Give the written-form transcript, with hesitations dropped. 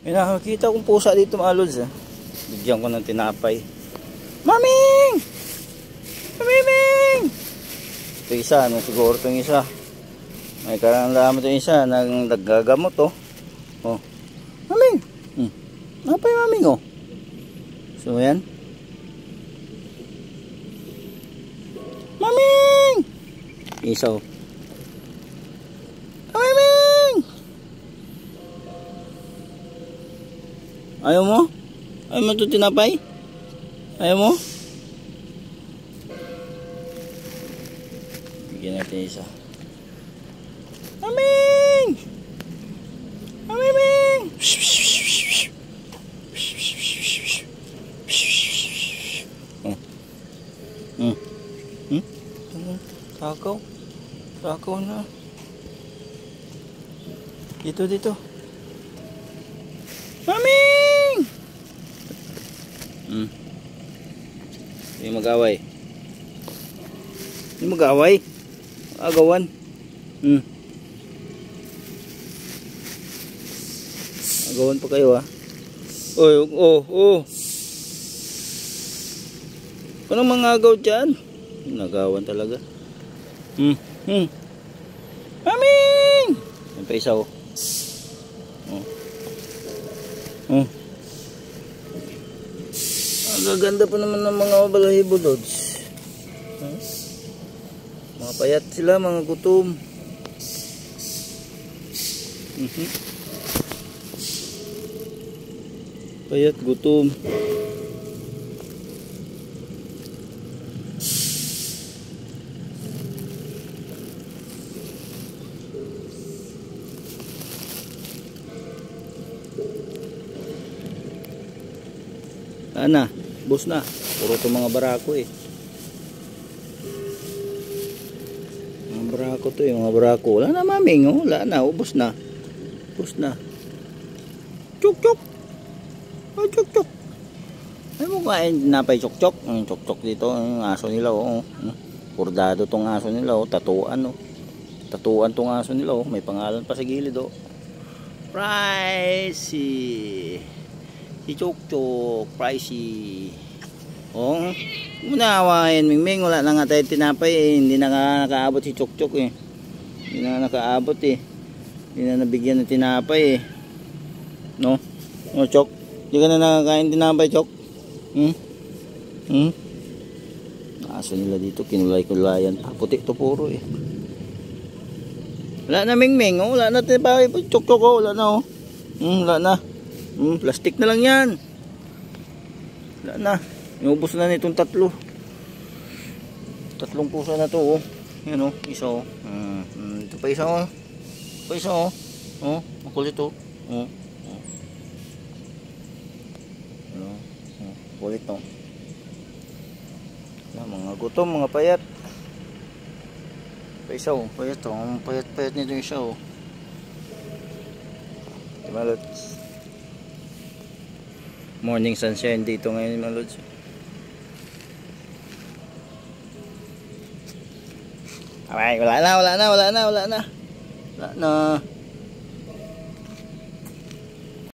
May nakakita kong pusa dito mga lods. Bigyan ko ng tinapay. Maming! Maming! Ito isa, ano siguro itong isa. May karamdaman itong isa, nagagamot oh. Oh. Maming! Napay maming oh. So yan. Maming! Isa oh. Maming! Ayaw mo? Ayaw mo ito tinapay? Ayaw mo? Bigyan natin isa. Maming! Maming! Takaw. Takaw na. Dito. Maming! Hindi mag-away. Hindi mag-away. Agawan. Agawan pa kayo ha. Oh. Anong mga agaw dyan? Nagawan talaga. Maming! Yan pa isa oh. Ang gaganda pa naman ng mga balahibo lods. Mga payat sila, mga gutom. Payat, gutom. Ana, bus na. Puro itong mga barako eh. Mga barako to eh, mga barako. Wala na maming oh, wala na, ubos na. Ubos na. Chuk. Oh, chuk. Ay mo kain napay chuk. Ang chuk dito, ang aso nila oh. Bordado tong aso nila oh, tatuan oh. Tatuan tong aso nila oh, may pangalan pa sa gilid oh. Pricey. Si Chuk, pricey. Oh, muna awain Mingming, wala na nga tayo tinapay eh. Hindi na nakaabot si Chuk eh. Hindi na nakaabot eh. Hindi na nabigyan ng tinapay eh. No? No, Chuk? Hindi ka na nakakain tinapay, Chuk? Aso nila dito, kinulay-kulayan pa. Puti to puro eh. Wala na Mingming, oh. Wala na tinapay. Chuk, oh. Wala na oh. Wala na. Plastic na lang yan. Wala na. Inubos na nitong tatlo. Tatlong pusa na to oh. Yan oh, isa oh. Ito pa isa oh. Pa isa oh. Oh, makulit oh. Kulit oh. Mga gutom, mga payat. Pa isa oh, payat oh. Payat nito yung isa oh. Malot. Morning sunshine dito ngayon mga lods. Alright, wala na.